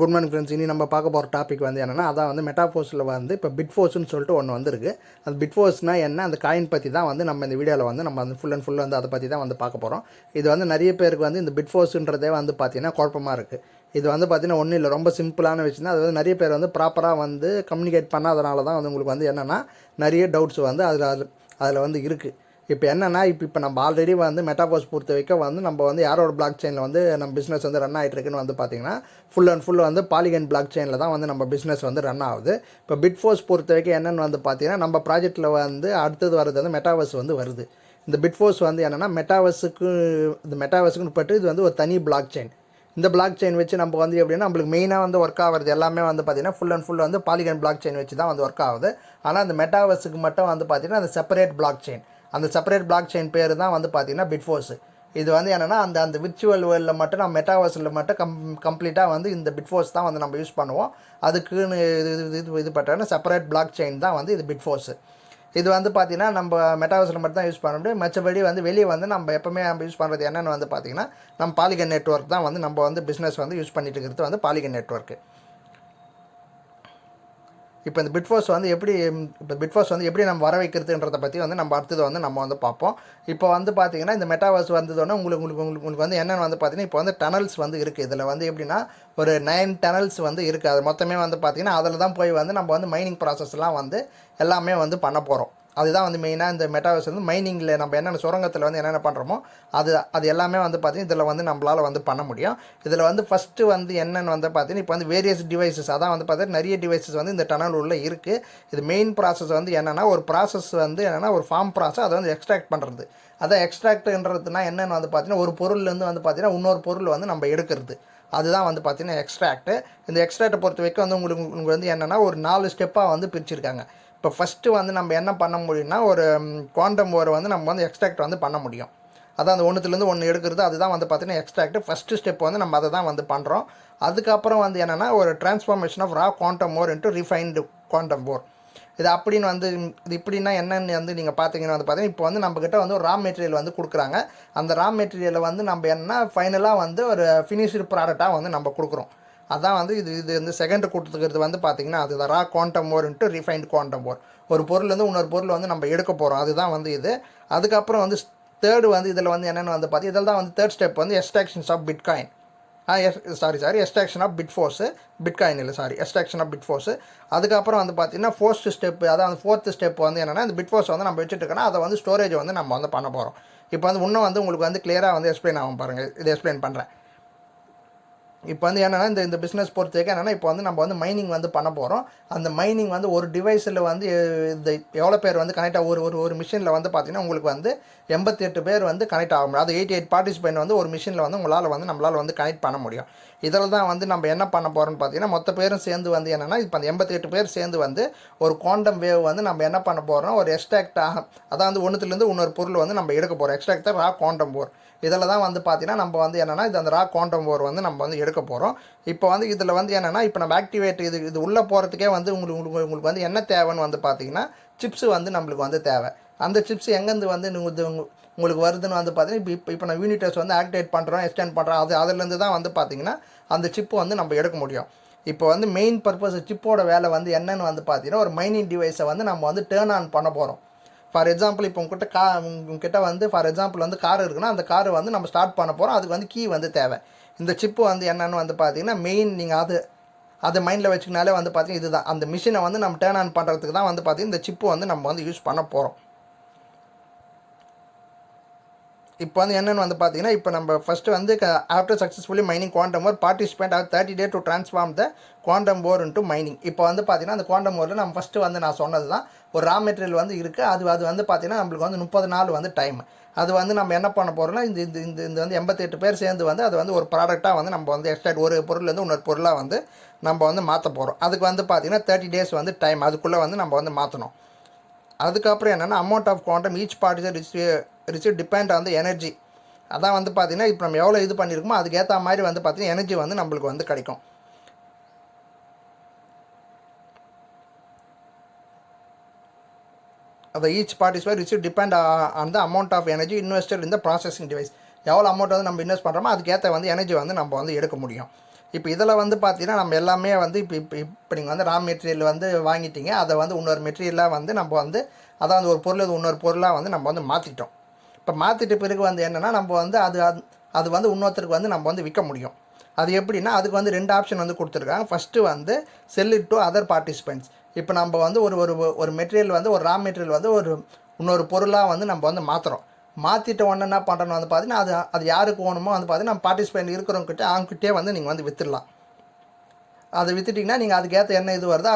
Good morning friends. இனி நம்ம பார்க்க போகிற டாபிக் வந்து என்னென்னா, அதான் வந்து மெட்டாஃபோர்ஸில் வந்து இப்போ பிட்ஃபோர்ஸ்னு சொல்லிட்டு ஒன்று வந்துருக்கு. அது பிட்ஃபோர்ஸ்னால் என்ன, அந்த காயின் பற்றி தான் வந்து நம்ம இந்த வீடியோவில் வந்து நம்ம வந்து ஃபுல் அண்ட் ஃபுல் வந்து அதை பற்றி தான் வந்து பார்க்க போகிறோம். இது வந்து நிறைய பேருக்கு வந்து இந்த பிட்ஃபோர்ஸ்ன்றதே வந்து பார்த்திங்கன்னா குழப்பமாக இருக்குது. இது வந்து பார்த்திங்கன்னா ஒன்றும் இல்லை, ரொம்ப சிம்பிளான விஷயம் தான். அது வந்து நிறைய பேர் வந்து ப்ராப்பராக வந்து கம்யூனிகேட் பண்ணாதனால தான் வந்து உங்களுக்கு வந்து என்னென்னா நிறைய டவுட்ஸ் வந்து அதில் வந்து இருக்குது. இப்போ என்னென்னா, இப்போ நம்ம ஆல்ரெடி வந்து மெட்டாஃபோர்ஸ் பொறுத்த வரைக்கும் வந்து நம்ம வந்து யாரோட பிளாக் செயினில் வந்து நம்ம பிஸ்னஸ் வந்து ரன் ஆகிட்டு இருக்குன்னு வந்து பார்த்திங்கன்னா ஃபுல் அண்ட் ஃபுல் வந்து பாலிகன் பிளாக் செயினில் தான் வந்து நம்ம பிஸ்னஸ் வந்து ரன் ஆகுது. இப்போ பிட்ஃபோர்ஸ் பொறுத்த வரைக்கும் என்னென்னு வந்து பார்த்திங்கன்னா, நம்ம ப்ராஜெக்ட்டில் வந்து அடுத்தது வர்றது வந்து மெட்டாவர்ஸ் வந்து வருது. இந்த பிட்ஃபோர்ஸ் வந்து என்னென்னா மெட்டாவர்ஸுக்குன்னு பட்டு இது வந்து ஒரு தனி பிளாக் செயின். இந்த பிளாக் செயின் வச்சு நம்ம வந்து எப்படின்னா நம்மளுக்கு மெயினாக வந்து ஒர்க் ஆகிறது எல்லாமே வந்து பார்த்திங்கன்னா ஃபுல் அண்ட் ஃபுல் வந்து பாலிகன் பிளாக் செயின் வச்சு தான் வந்து ஒர்க் ஆகுது. ஆனால் அந்த மெட்டாவர்ஸுக்கு மட்டும் வந்து பார்த்திங்கன்னா அந்த செப்பரேட் பிளாக் செயின், அந்த செப்பரேட் பிளாக் செயின் பேர் தான் வந்து பார்த்திங்கன்னா பிட்ஃபோர்ஸ். இது வந்து என்னென்னா அந்த விர்ச்சுவல் வேர்ல்டில் மட்டும் நம்ம மெட்டாவர்ஸில் மட்டும் கம்ப்ளீட்டாக வந்து இந்த பிட்ஃபோர்ஸ் தான் வந்து நம்ம யூஸ் பண்ணுவோம். அதுக்குன்னு இது பட்டான செப்பரேட் பிளாக் செயின் தான் வந்து இது பிட்ஃபோர்ஸ். இது வந்து பார்த்திங்கன்னா நம்ம மெட்டாவர்ஸில் மட்டும் தான் யூஸ் பண்ண முடியும். மற்றபடி வந்து வெளியே வந்து நம்ம எப்போவுமே நம்ம யூஸ் பண்ணுறது என்னென்னு வந்து பார்த்திங்கன்னா நம்ம பாலிகன் நெட்வொர்க் தான் வந்து நம்ம வந்து பிஸ்னஸ் வந்து யூஸ் பண்ணிட்டு இருக்கிறது வந்து பாலிகன் நெட்வொர்க்கு. இப்போ இந்த பிட்ஃபோர்ஸ் வந்து எப்படி நம்ம வர வைக்கிறதுன்றதை பற்றி வந்து நம்ம அடுத்தது வந்து நம்ம வந்து பார்ப்போம். இப்போ வந்து பார்த்திங்கன்னா இந்த மெட்டாவர்ஸ் வந்ததோடனே உங்களுக்கு வந்து என்னென்னு வந்து பார்த்திங்கன்னா இப்போ வந்து டனல்ஸ் வந்து இருக்குது. இதில் வந்து எப்படின்னா ஒரு 9 டனல்ஸ் வந்து இருக்குது. அது மொத்தமே வந்து பார்த்திங்கன்னா அதில் தான் போய் வந்து நம்ம வந்து மைனிங் ப்ராசஸ்லாம் வந்து எல்லாமே வந்து பண்ண போகிறோம். அதுதான் வந்து மெயினாக இந்த மெட்டாவர்ஸ் வந்து மைனிங்கில் நம்ம என்னென்ன சுரங்கத்தில் வந்து என்னென்ன பண்ணுறோமோ அது எல்லாமே வந்து பார்த்திங்கன்னா இதில் வந்து நம்மளால் வந்து பண்ண முடியும். இதில் வந்து ஃபஸ்ட்டு வந்து என்னென்னு வந்து பார்த்திங்கன்னா இப்போ வந்து வேரியஸ் டிவைசஸ், அதான் வந்து பார்த்திங்கன்னா நிறைய டிவைசஸ் வந்து இந்த டனல் உள்ள இருக்குது. இது மெயின் ப்ராசஸ் வந்து என்னென்னா ஒரு ப்ராசஸ் வந்து என்னென்னா ஒரு ஃபார்ம் ப்ராசஸ், அதை வந்து எக்ஸ்ட்ராக்ட் பண்ணுறது. அதான் எக்ஸ்ட்ராக்ட்ன்றதுனா என்னென்னு வந்து பார்த்திங்கன்னா ஒரு பொருள்லேருந்து வந்து பார்த்திங்கன்னா இன்னொரு பொருள் வந்து நம்ம எடுக்கிறது, அதுதான் வந்து பார்த்திங்கன்னா எக்ஸ்ட்ராக்ட். இந்த எக்ஸ்ட்ராக்டை பொறுத்த வரைக்கும் வந்து உங்களுக்கு வந்து என்னென்னா ஒரு 4 ஸ்டெப்பாக வந்து பிரிச்சிருக்காங்க. இப்போ ஃபஸ்ட்டு வந்து நம்ம என்ன பண்ண முடியும்னா ஒரு குவாண்டம் ஓரை வந்து நம்ம வந்து எக்ஸ்ட்ராக்ட் வந்து பண்ண முடியும். அதான் அந்த ஒன்றுத்துலேருந்து ஒன்று எடுக்கிறது, அதுதான் வந்து பார்த்திங்கன்னா எக்ஸ்ட்ராக்ட். ஃபஸ்ட்டு ஸ்டெப் வந்து நம்ம அதை தான் வந்து பண்ணுறோம். அதுக்கப்புறம் வந்து என்னென்னா ஒரு transformation of raw quantum ore into refined quantum ore. இது அப்படின்னு வந்து இது இப்படின்னா என்னென்னு வந்து நீங்கள் பார்த்தீங்கன்னா வந்து பார்த்திங்கன்னா இப்போ வந்து நம்மக்கிட்ட வந்து ஒரு ரா மெட்டீரியல் வந்து கொடுக்குறாங்க. அந்த ரா மெட்டீரியலை வந்து நம்ம என்ன ஃபைனலாக வந்து ஒரு ஃபினிஷ்டு ப்ராடக்டாக வந்து நம்ம கொடுக்குறோம். அதான் வந்து இது வந்து செகண்ட் கொடுத்துக்கிறது வந்து பார்த்திங்கன்னா அதுதான் ரா quantum ore into refined quantum ஓர். ஒரு பொருள்லேருந்து இன்னொரு பொருள் வந்து நம்ம எடுக்க போகிறோம், அதுதான் வந்து இது. அதுக்கப்புறம் வந்து தேர்டு வந்து இதில் வந்து என்னென்னு வந்து பார்த்திங்கன்னா இதில் தான் வந்து தேர்ட் ஸ்டெப் வந்து extractions of bitcoin. Extraction of bitforce, bitcoin இல்லை எக்ஸ்ட்ராக்ஷன் ஆஃப் பிட்ஃபோர்ஸு. அதுக்கப்புறம் வந்து பார்த்திங்கன்னா ஃபோர்த்து ஸ்டெப்பு, அதாவது ஃபோர்த்து ஸ்டெப் வந்து என்னென்னா இந்த பிட்ஃபோர்ஸ் வந்து நம்ம வச்சுட்டுருக்கோன்னா அதை வந்து ஸ்டோரேஜ் வந்து நம்ம வந்து பண்ண போகிறோம். இப்போ வந்து இன்னும் வந்து உங்களுக்கு வந்து கிளியராக வந்து எக்ஸ்பிளைன் ஆகும் பாருங்கள், இது எக்ஸ்பிளைன் பண்ணுறேன். இப்போ வந்து என்னென்னா இந்த பிஸ்னஸ் பொறுத்த வரைக்கும் என்னென்னா இப்போ வந்து நம்ம வந்து மைனிங் வந்து பண்ண போகிறோம். அந்த மைனிங் வந்து ஒரு டிவைஸில் வந்து இந்த எவ்வளோ பேர் வந்து கனெக்ட் ஒரு மிஷினில் வந்து பார்த்திங்கன்னா உங்களுக்கு வந்து 88 பேர் வந்து கனெக்ட் ஆக முடியும். அது 88 பார்ட்டிசிபெண்ட் வந்து ஒரு மிஷினில் வந்து நம்மளால் வந்து கனெக்ட் பண்ண முடியும். இதில் தான் வந்து நம்ம என்ன பண்ண போகிறோம்னு பார்த்தீங்கன்னா மொத்த பேரும் சேர்ந்து வந்து என்னென்னா இப்போ அந்த 88 பேர் சேர்ந்து வந்து ஒரு குவாண்டம் வேவ் வந்து நம்ம என்ன பண்ண போகிறோம், ஒரு எக்ஸ்ட்ராக்டாக அதாவது ஒன்றுத்துலேருந்து இன்னொரு பொருள் வந்து நம்ம எடுக்க போகிறோம். எக்ஸ்ட்ராக்ட் ரா குவாண்டம் ஓர். இதில் தான் வந்து பார்த்திங்கன்னா நம்ம வந்து என்னென்னா இது அந்த ரா குவாண்டம் ஓர் வந்து நம்ம வந்து எடுக்க போகிறோம். இப்போ வந்து இதில் வந்து என்னென்னா இப்போ நம்ம ஆக்டிவேட் இது உள்ளே போகிறதுக்கே வந்து உங்களுக்கு வந்து என்ன தேவைன்னு வந்து பார்த்திங்கன்னா சிப்ஸு வந்து நம்மளுக்கு வந்து தேவை. அந்த சிப்ஸ் எங்கேருந்து வந்து உங்களுக்கு வருதுன்னு வந்து பார்த்திங்கன்னா இப்போ நான் யூனிட் டெஸ்ட் வந்து ஆக்டிவேட் பண்ணுறோம், எக்ஸ்டெண்ட் பண்ணுறோம், அதுலேருந்து தான் வந்து பார்த்திங்கன்னா அந்த சிப்பு வந்து நம்ம எடுக்க முடியும். இப்போ வந்து மெயின் பர்பஸ் சிப்போட வேலை வந்து என்னென்னு வந்து பார்த்திங்கன்னா ஒரு மைனிங் டிவைஸை வந்து நம்ம வந்து டேர்ன் ஆன் பண்ண போகிறோம். ஃபார் எக்ஸாம்பிள் இப்போ உங்ககிட்ட வந்து ஃபார் எக்ஸாம்பிள் வந்து கார் இருக்குன்னா அந்த காரை வந்து நம்ம ஸ்டார்ட் பண்ண போகிறோம். அதுக்கு வந்து கீ வந்து தேவை. இந்த சிப்பு வந்து என்னென்னு வந்து பார்த்திங்கன்னா மெயின் நீங்கள் அது மைண்டில் வச்சுக்கினாலே வந்து பார்த்திங்கன்னா இதுதான் அந்த மிஷினை வந்து நம்ம டேர்ன் ஆன் பண்ணுறதுக்கு தான் வந்து பார்த்திங்கன்னா இந்த சிப்பு வந்து நம்ம வந்து யூஸ் பண்ண போகிறோம். இப்போ வந்து என்னென்னு வந்து பார்த்திங்கன்னா இப்போ நம்ம ஃபஸ்ட்டு வந்து after successfully mining quantum ore participant of 30 days to transform the quantum ore into mining. இப்போ வந்து பார்த்திங்கன்னா அந்த குவாண்டம் ஓரில் நம்ம ஃபஸ்ட்டு வந்து நான் சொன்னது தான் ஒரு ரா மெட்டீரியல் வந்து இருக்குது. அது வந்து பார்த்திங்கன்னா நம்மளுக்கு வந்து 30 நாள் வந்து டைம். அது வந்து நம்ம என்ன பண்ண போகிறோம்னா இந்த வந்து 88 பேர் சேர்ந்து வந்து அது வந்து ஒரு ப்ராடக்டாக வந்து நம்ம வந்து எக்ஸ்ட்ராக்ட் ஒரு பொருள்லேருந்து இன்னொரு பொருளாக வந்து நம்ம வந்து மாற்ற போகிறோம். அதுக்கு வந்து பார்த்திங்கன்னா 30 days வந்து டைம், அதுக்குள்ளே வந்து நம்ம வந்து மாற்றணும். அதுக்கப்புறம் என்னென்னா amount of quantum each participate receive depend on the energy. அதான் வந்து பார்த்திங்கன்னா இப்போ நம்ம எவ்வளோ இது பண்ணியிருக்கோமோ அதுக்கேற்ற மாதிரி வந்து பார்த்திங்கன்னா எனர்ஜி வந்து நம்மளுக்கு வந்து கிடைக்கும். அதை each participate receive depend on the amount of energy invested இந்த ப்ராசஸிங் டிவைஸ். எவ்வளோ அமௌண்ட் வந்து நம்ம இன்வெஸ்ட் பண்ணுறோமோ அதுக்கேற்ற வந்து எனர்ஜி வந்து நம்ம வந்து எடுக்க முடியும். இப்போ இதில் வந்து பார்த்தீங்கன்னா நம்ம எல்லாமே வந்து இப்போ நீங்கள் வந்து ரா மெட்டீரியல் வந்து வாங்கிட்டீங்க, அதை வந்து இன்னொரு மெட்டீரியலாக வந்து நம்ம வந்து அதாவது ஒரு பொருள் இன்னொரு பொருளாக வந்து நம்ம வந்து மாற்றிட்டோம். இப்போ மாற்றிட்ட பிறகு வந்து என்னென்னா நம்ம வந்து அது வந்து இன்னொருத்தருக்கு வந்து நம்ம வந்து விற்க முடியும். அது எப்படின்னா அதுக்கு வந்து 2 ஆப்ஷன் வந்து கொடுத்துருக்காங்க. ஃபஸ்ட்டு வந்து sell it to other participants. இப்போ நம்ம வந்து ஒரு மெட்டீரியல் வந்து ஒரு ரா மெட்டீரியல் வந்து இன்னொரு பொருளாக வந்து நம்ம வந்து மாற்றுறோம். மாற்றிட்ட உடனே என்ன பண்ணுறோன்னு வந்து பார்த்தீங்கன்னா அது யாருக்கு வேணுமோ வந்து பார்த்தீங்கன்னா நம்ம பார்ட்டிசிபெண்ட் இருக்கிறவங்ககிட்ட அவங்ககிட்டே வந்து நீங்கள் வந்து விற்றுடலாம். அதை விற்றுட்டிங்கன்னா நீங்கள் அதுக்கேற்ற என்ன இது வருதோ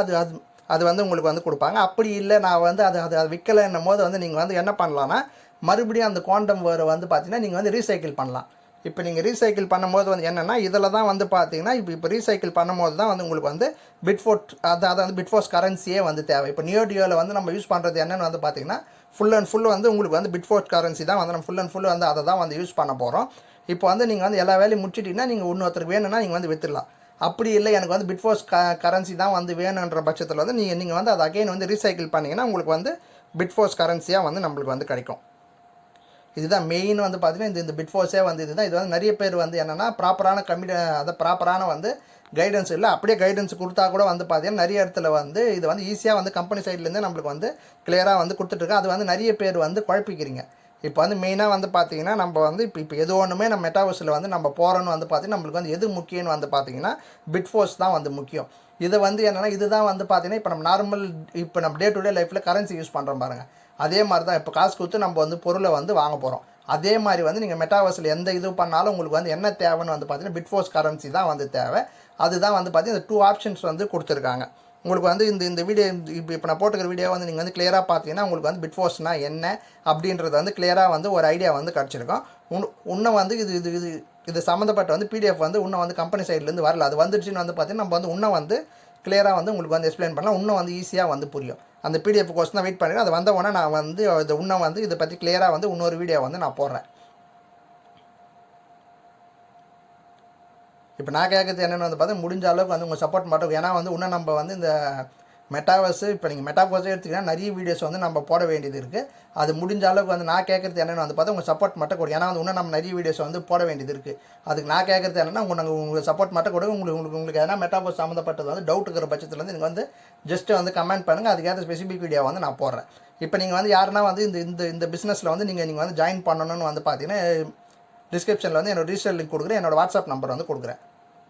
அது வந்து உங்களுக்கு வந்து கொடுப்பாங்க. அப்படி இல்லை நான் வந்து அதை விற்கலைன்னும் போது வந்து நீங்கள் வந்து என்ன பண்ணலான்னா மறுபடியும் அந்த குவாண்டம் வேரை வந்து பார்த்தீங்கன்னா நீங்கள் வந்து ரீசைக்கிள் பண்ணலாம். இப்போ நீங்கள் ரீசைக்கிள் பண்ணும்போது வந்து என்னென்னா இதில் தான் வந்து பார்த்தீங்கன்னா இப்போ ரீசைக்கிள் பண்ணும்போது தான் வந்து உங்களுக்கு வந்து பிட்ஃபோர்ட் அதாவது வந்து பிட்ஃபோர்ஸ் கரன்சியே வந்து தேவை. இப்போ நியோடியோவில் வந்து நம்ம யூஸ் பண்ணுறது என்னென்னு வந்து பார்த்தீங்கன்னா ஃபுல் அண்ட் ஃபுல் வந்து உங்களுக்கு வந்து பிட்ஃபோர்ட் கரன்சி தான் வந்து நம்ம ஃபுல் அண்ட் ஃபுல் வந்து அதை தான் வந்து யூஸ் பண்ண போகிறோம். இப்போ வந்து நீங்கள் வந்து எல்லா வேலையும் முடிச்சிட்டிங்கன்னா நீங்கள் இன்னொருத்தருக்கு வேணும்னா நீங்கள் வந்து விற்றுடலாம். அப்படி இல்லை எனக்கு வந்து பிட்ஃபோர்ஸ் கரன்சி தான் வந்து வேணுன்ற பட்சத்தில் வந்து நீங்கள் வந்து அதை அகைன் வந்து ரீசைக்கிள் பண்ணிங்கன்னா உங்களுக்கு வந்து பிட்ஃபோர்ஸ் கரன்சியாக வந்து நம்மளுக்கு வந்து கிடைக்கும். இதுதான் மெயின் வந்து பார்த்தீங்கன்னா இந்த பிட்ஃபோர்ஸே வந்து இதுதான். இது வந்து நிறைய பேர் வந்து என்னென்னா ப்ராப்பரான வந்து கைடன்ஸ் இல்லை, அப்படியே கைடன்ஸ் கொடுத்தா கூட வந்து பார்த்தீங்கன்னா நிறைய இடத்துல வந்து இது வந்து ஈஸியாக வந்து கம்பெனி சைட்லேருந்து நம்மளுக்கு வந்து கிளியராக வந்து கொடுத்துட்ருக்கு. அது வந்து நிறைய பேர் வந்து குழப்பிக்கிறீங்க. இப்போ வந்து மெயினாக வந்து பார்த்தீங்கன்னா நம்ம வந்து இப்போ எது ஒன்றுமே நம்ம மெட்டாவர்ஸில் வந்து நம்ம போகிறோன்னு வந்து பார்த்தீங்கன்னா நம்மளுக்கு வந்து எது முக்கியம்னு வந்து பார்த்தீங்கன்னா பிட்ஃபோர்ஸ் தான் வந்து முக்கியம். இதை வந்து என்னென்னா இதுதான் வந்து பார்த்தீங்கன்னா இப்போ நம்ம டே டு டே லைஃப்பில் கரன்சி யூஸ் பண்ணுறோம் பாருங்கள், அதே மாதிரி தான் இப்போ காசு கொடுத்து நம்ம வந்து பொருளை வந்து வாங்க போகிறோம். அதே மாதிரி வந்து நீங்கள் மெட்டாவர்ஸில் எந்த இது பண்ணாலும் உங்களுக்கு வந்து என்ன தேவைன்னு வந்து பார்த்தீங்கன்னா பிட்ஃபோர்ஸ் கரன்சி தான் வந்து தேவை. அதுதான் வந்து பார்த்தீங்கன்னா இந்த 2 ஆப்ஷன்ஸ் வந்து கொடுத்துருக்காங்க. உங்களுக்கு வந்து இந்த வீடியோ இப்போ நான் போட்டுக்கிற வீடியோ வந்து நீங்கள் வந்து கிளியராக பார்த்தீங்கன்னா உங்களுக்கு வந்து பிட்ஃபோர்ஸ்னால் என்ன அப்படின்றது வந்து கிளியராக வந்து ஒரு ஐடியா வந்து கிடச்சிருக்கும். இன்னும் வந்து இது சம்மந்தப்பட்ட வந்து பிடிஎஃப் வந்து இன்னும் வந்து கம்பெனி சைட்லேருந்து வரல. அது வந்துடுச்சுன்னு வந்து பார்த்தீங்கன்னா நம்ம வந்து இன்னும் வந்து கிளியராக வந்து உங்களுக்கு வந்து எக்ஸ்பிளைன் பண்ணலாம், இன்னும் வந்து ஈஸியாக வந்து புரியும். அந்த பிடிஎஃப் கோர்ஸ் தான் வெயிட் பண்ணிடுறேன். அது வந்த உடனே நான் வந்து இது இன்னும் வந்து இதை பற்றி கிளியராக வந்து இன்னொரு வீடியோ வந்து நான் போடுறேன். இப்போ நான் கேட்குறது என்னென்னு வந்து பார்த்தா முடிஞ்ச அளவுக்கு வந்து உங்கள் சப்போர்ட் மட்டும். ஏன்னா வந்து இன்னும் நம்ம வந்து இந்த மெட்டாவர்ஸு இப்போ நீங்கள் மெட்டாவர்ஸே எடுத்திங்கன்னா நிறைய வீடியோஸ் வந்து நம்ம போட வேண்டியது இருக்குது. அது முடிஞ்ச அளவுக்கு வந்து நான் கேட்குறது என்னென்னு வந்து பார்த்தா உங்கள் சப்போர்ட் மட்டும் கொடுங்க. ஏன்னா வந்து இன்னும் நம்ம நிறைய வீடியோஸ் வந்து போட வேண்டியது இருக்குது. அதுக்கு நான் கேட்குறது என்னென்னா உங்களுக்கு சப்போர்ட் மட்டும் கொடுங்க. உங்களுக்கு எதனா மெட்டாவர்ஸ் சம்மந்தப்பட்டது வந்து டவுட் இருக்கிற பட்சத்தில் வந்து நீங்கள் வந்து ஜஸ்ட்டு வந்து கமெண்ட் பண்ணுங்கள், அதுக்கேற்ற ஸ்பெசிஃபிக் வீடியோ வந்து நான் போடுறேன். இப்போ நீங்கள் வந்து யாருன்னா வந்து இந்த பிஸ்னஸில் வந்து நீங்கள் வந்து ஜாயின் பண்ணணும்னு வந்து பார்த்தீங்கன்னா டிஸ்கிரிப்ஷனில் வந்து என்னோட ரிஜிஸ்டர் லிங்க் கொடுக்குறேன், என்னோட வாட்ஸ்அப் நம்பர் வந்து கொடுக்குறேன்.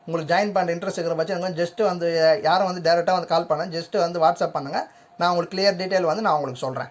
உங்களுக்கு ஜாயின் பண்ண இன்ட்ரெஸ்ட் இருக்கிற பட்சம் எனக்கு ஜஸ்ட்டு வந்து யாரும் வந்து டேரெக்டாக வந்து கால் பண்ணேன், ஜஸ்ட்டு வந்து வாட்ஸ்அப் பண்ணுங்கள், நான் உங்களுக்கு கிளியர் டீட்டெயில் வந்து நான் உங்களுக்கு சொல்கிறேன்.